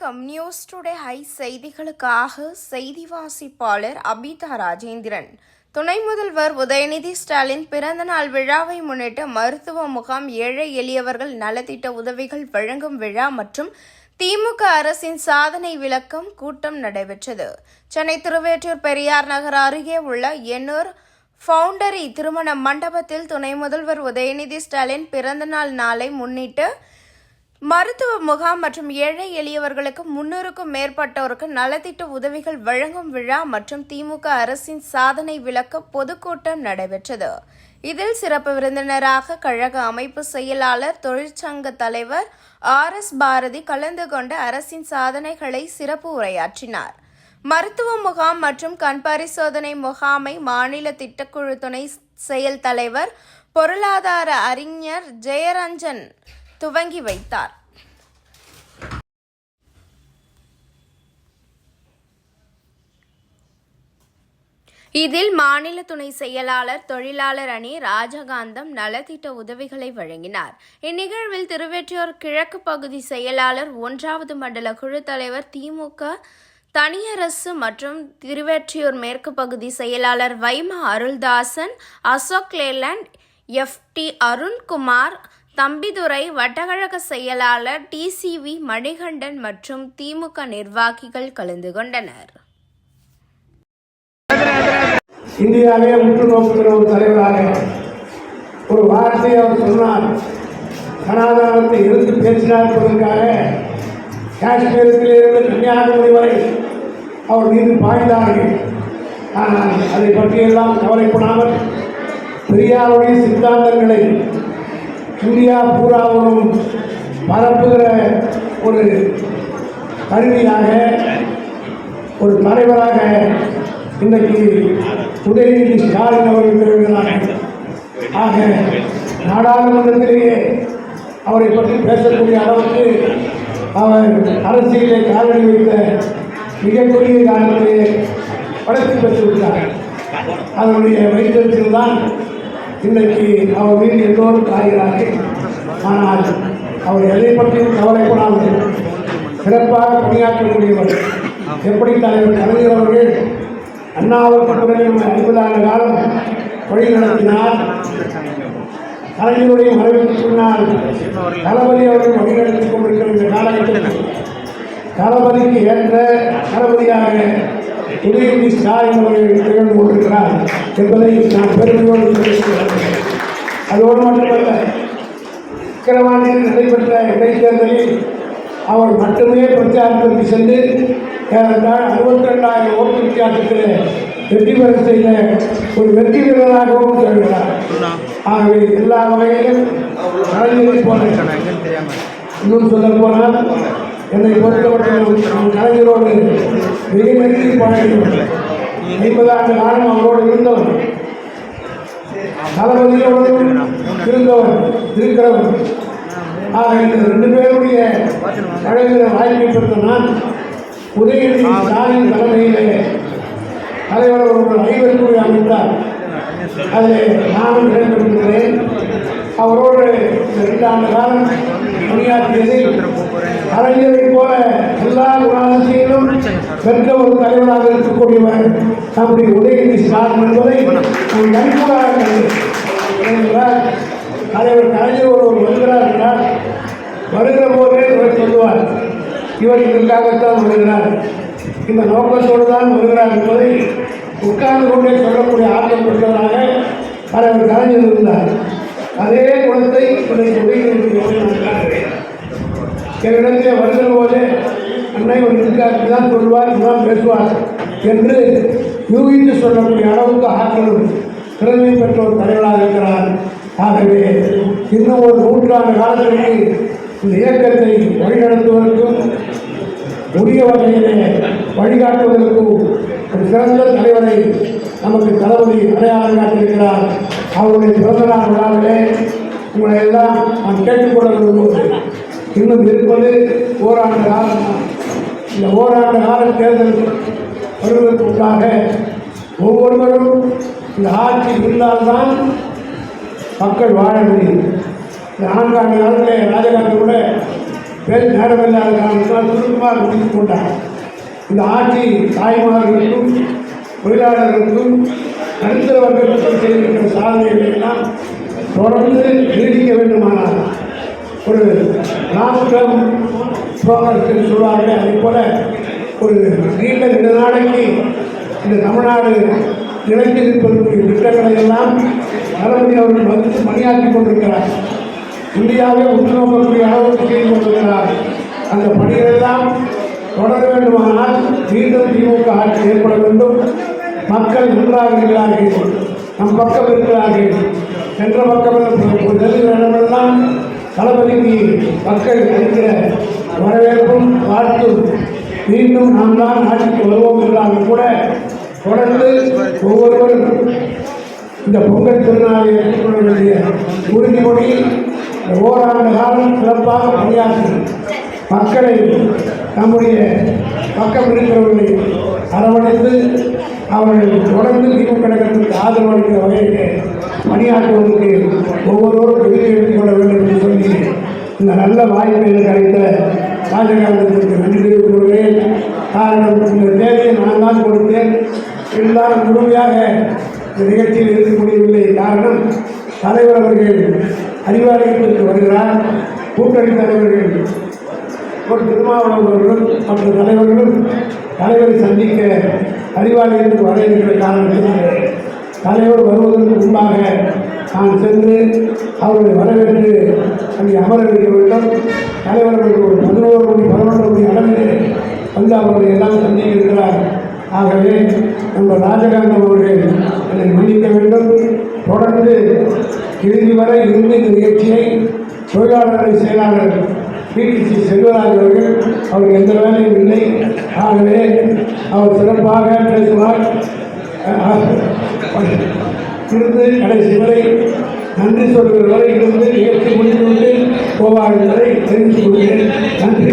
வணக்கம். News today high செய்திகளுக்காக செய்தி வாசிப்பாளர் அபிதா ராஜேந்திரன். துணை முதல்வர் உதயநிதி ஸ்டாலின் பிறந்தநாள் விழாவை முன்னிட்டு மருத்துவ முகாம், ஏழை எளியவர்கள் நலத்திட்ட உதவிகள் வழங்கும் விழா மற்றும் திமுக அரசின் சாதனை விளக்கம் கூட்டம் நடைபெற்றது. சென்னை திருவேற்றூர் பெரியார் நகர் அருகே உள்ள எண்ணூர் ஃபவுண்டரி திருமண மண்டபத்தில் துணை முதல்வர் உதயநிதி ஸ்டாலின் பிறந்தநாள் நாளை முன்னிட்டு மருத்துவ முகாம் மற்றும் ஏழை எளியவர்களுக்கு 300க்கும் மேற்பட்டோருக்கு நலத்திட்ட உதவிகள் வழங்கும் விழா மற்றும் திமுக அரசின் சாதனை விளக்க பொதுக்கூட்டம் நடைபெற்றது. இதில் சிறப்பு விருந்தினராக கழக அமைப்பு செயலாளர், தொழிற்சங்க தலைவர் RS பாரதி கலந்து கொண்டு அரசின் சாதனைகளை சிறப்பு உரையாற்றினார். மருத்துவ முகாம் மற்றும் கண் பரிசோதனை முகாமை மாநில திட்டக்குழு துணை செயல் தலைவர், பொருளாதார அறிஞர் ஜெயரஞ்சன் துவங்கி வைத்தார். இதில் மாநில துணை செயலாளர், தொழிலாளர் அணி ராஜகாந்தம் நலத்திட்ட உதவிகளை வழங்கினார். இந்நிகழ்வில் திருவெற்றியூர் கிழக்கு பகுதி செயலாளர், 1வது மண்டல குழு தலைவர், திமுக தனியரசு மற்றும் திருவெற்றியூர் மேற்கு பகுதி செயலாளர் வைமா அருள்தாசன், அசோக் லேலண்ட், FT அருண்குமார், தம்பிதுரை, வட்டக்கழக செயலாளர் TCV மணிகண்டன் மற்றும் திமுக நிர்வாகிகள் கலந்து கொண்டனர். இந்தியாவே உற்று நோக்குகிற ஒரு தலைவராக ஒரு வார்த்தையை அவர் சொன்னார். சனாதனத்தை எதிர்த்து பேசினார் என்பதற்காக காஷ்மீரத்திலிருந்து கன்னியாகுமரி வரை அவர் மீது பாய்ந்தார்கள். ஆனால் அதை பற்றியெல்லாம் கவலைப்படாமல் பெரியாருடைய சித்தாந்தங்களை இந்தியா பூராவும் பரப்புகிற ஒரு கருவியாக, ஒரு தலைவராக இன்றைக்கு உதயநிதி ஸ்டாலின் அவர்கள் திகழ்கிறார்கள். ஆக நாடாளுமன்றத்திலேயே அவரை பற்றி பேசக்கூடிய அளவுக்கு அவர் அரசியலை காலடி வைத்த மிகக்குரிய காலத்திலே வளர்ச்சி பெற்றுவிட்டார். அதனுடைய வைத்தியத்தில் தான் இன்றைக்கு அவர் மீது எல்லோரும் காய்கிறார்கள். ஆனால் அவர் எதை பற்றியும் கவலைப்படாமல் சிறப்பாக பணியாற்றக்கூடியவர். எப்படி தலைவர் கலைஞர் அவர்கள் அண்ணாவுக்கு பிறகு 50 ஆண்டு காலம் வழி நடத்தினார். கலைஞருடைய மறைவுக்கு பின்னால் தளபதி அவர்கள் வழிநடத்திக் கொண்டிருக்கிற இந்த காலகட்டத்தில் தளபதிக்கு ஏற்ற தளபதியாக உதயநிதி ஸ்டாலின் அவர்கள் திகழ்ந்து கொண்டிருக்கிறார் என்பதை நான் பெருமையோடு தெரிவிக்கிறேன். அதோடு மட்டுமல்ல, விக்கிரவாண்டியில் நடைபெற்ற இடைத்தேர்தலில் அவர் மட்டுமே பிரச்சாரத்திற்கு சென்று ஏறத்தாழ 62,000 ஓட்டு வித்தியாசத்தில் வெற்றி பெற செய்த ஒரு வெற்றி வீரராகவும் திகழ்கிறார். ஆகவே எல்லா வகையிலும் கலைஞரை போல, இன்னும் சொல்ல போனால் என்னை பொறுத்தவரையில் கலைஞரோடு மிக நெருங்கி பழகினவர். 50 ஆண்டு காலம் அவரோடு இருந்தவர், தளபதியோடு இருக்கிறவர். ஆக இந்த 2 பேருடைய பழகிற வாய்ப்பை பெற்ற நான் உதயநிதி ஸ்டாலின் தலைமையிலே தலைவர் ஒரு ஐவர்க்குழு அமைத்தார். அதில் நானும் இடம்பெற்றிருக்கிறேன். அவரோடு 2 ஆண்டு காலம் பணியாற்றியதில் கலைஞரை போல எல்லா குணாதிசையிலும் பெற்ற ஒரு தலைவராக இருக்கக்கூடியவர் நம்முடைய உதயநிதி ஸ்டாலின் என்பதை நான் கணிப்பதாக கருதுகிறேன். தலைவர் கலைஞர் ஒரு வருகிறார் என்றால் வருகிற போதே இவர் சொல்லுவார், இவர் இதற்காகத்தான் வருகிறார், இந்த நோக்கத்தோடு தான் வருகிறார் என்பதை உட்கார்ந்து கொண்டே சொல்லக்கூடிய ஆற்றல் பெற்றவராக தலைவர் கலைஞர் இருந்தார். அதே குணத்தை என்னிடத்திலே வருகிற போதே அன்னை ஒரு இதுக்காக தான் சொல்வார், இதுதான் பேசுவார் என்று யூகித்து சொல்லக்கூடிய அளவுக்கு ஆற்றலும் திறமை பெற்ற ஒரு தலைவராக இருக்கிறார். ஆகவே இன்னும் ஒரு 100 ஆண்டு காலத்திற்கு இந்த இயக்கத்தை வழிநடத்துவதற்கும் உரிய வகையிலே வழிகாட்டுவதற்கும் ஒரு சிறந்த தலைவரை நமக்கு தளபதி அடையாளம் காட்டியிருக்கிறார். அவருடைய பிறந்தநாள் விழாவிலே உங்களை எல்லாம் நான் கேட்டுக்கொள்ள விரும்புவது, இன்னும் இருப்பது ஓராண்டு காலம். இந்த ஓராண்டு கால தேர்தல் வருவதற்குள்ளாக ஒவ்வொருவரும் இந்த ஆட்சி இருந்தால்தான் மக்கள் வாழ முடியும். இந்த 4 ஆண்டு காலத்தில் ராஜகாந்தி கூட நேரமில்லாத காரணத்தால் சுருக்கமாக முடித்து கொண்டார். இந்த ஆட்சி தாய்மார்களுக்கும் தொழிலாளர்களுக்கும் நடுத்தர வர்க்கத்துக்கும் செய்திருக்கிற சாதனைகளை எல்லாம் தொடர்ந்து நீடிக்க வேண்டுமானால் ஒரு லாங் டேர்ம் ப்ரோக்ரஸ் சொல்வார்கள். அதே போல ஒரு நீண்ட நெடுநாளைக்கு இந்த தமிழ்நாடு நிலைத்து நிற்பதற்குரிய திட்டங்களை எல்லாம் தளபதி அவர்கள் வந்து பணியாற்றி கொண்டிருக்கிறார். இந்தியாவை உற்று நோக்கக்கூடிய அளவுக்கு செய்து கொண்டிருக்கிறார். அந்த பணிகளெல்லாம் தொடர வேண்டுமானால் மீண்டும் திமுக ஆட்சி ஏற்பட வேண்டும். மக்கள் நன்றாக இருக்கிறார்கள், நம் பக்கம் இருக்கிறார்கள். சென்ற பக்கம் நெருங்கிற இடமெல்லாம் தளபதிக்கு மக்கள் அளிக்கிற வரவேற்பும் வாழ்த்தும் மீண்டும் நாம் தான் ஆட்சிக்கு வருவோம் என்றாலும் கூட தொடர்ந்து ஒவ்வொருவரும் இந்த பொங்கல் திருநாளை ஏற்றுக்கொள்ள வேண்டிய உறுதிமொழி ஓராண்டு காலம் சிறப்பாக பணியாற்றி மக்களை நம்முடைய பக்கம் இருக்கிறவர்களை அரவணைத்து அவர்கள் தொடர்ந்து திமுக கழகத்திற்கு ஆதரவு அளிக்கிற வகையிலே பணியாற்றுவதற்கு ஒவ்வொருவரும் உறுதி எடுத்துக் கொள்ள வேண்டும் என்று சொல்லி இந்த நல்ல வாய்ப்பை எனக்கு அளித்த ராஜகாந்தத்திற்கு நன்றி தெரிவித்துக் கொள்கிறேன். காரணம், இந்த தேவையை நான் தான் கொடுத்தேன். இருந்தாலும் முழுமையாக இந்த நிகழ்ச்சியில் இருக்க முடியவில்லை. காரணம், தலைவர் அவர்கள் அறிவாலயத்திற்கு வருகிறார். கூட்டணி தலைவர்கள் திருமாவளவன் அவர்களும் மற்ற தலைவர்களும் தலைவரை சந்திக்க அறிவாலயத்துக்கு வர இருக்கிற காரணத்தினால் தலைவர் வருவதற்கு முன்பாக நான் சென்று அவர்களை வரவேற்று அங்கே அமர வைக்க வேண்டும். தலைவர்களுக்கு ஒரு 11 மணி 11 மணி அளவில் வந்து அவர்களை எல்லாம் சந்திக்க இருக்கிறார். ஆகவே நம்ம ராஜகாந்தம் அவர்கள் என்னை மன்னிக்க வேண்டும். தொடர்ந்து இறுதி வரை இருந்து இந்த நிகழ்ச்சியை தொழிலாளர்கள் செயலாளர் பிடிசி செல்வராஜ் அவர்கள் எந்த வேலையும் இல்லை. ஆகவே அவர் சிறப்பாக பேசுவார். இருந்து கடைசி வரை நன்றி சொல்கிற வரை இருந்து நிகழ்ச்சி முடித்துவிட்டு போவார் என்பதை தெரிவித்துக் கொள்கிறேன். நன்றி.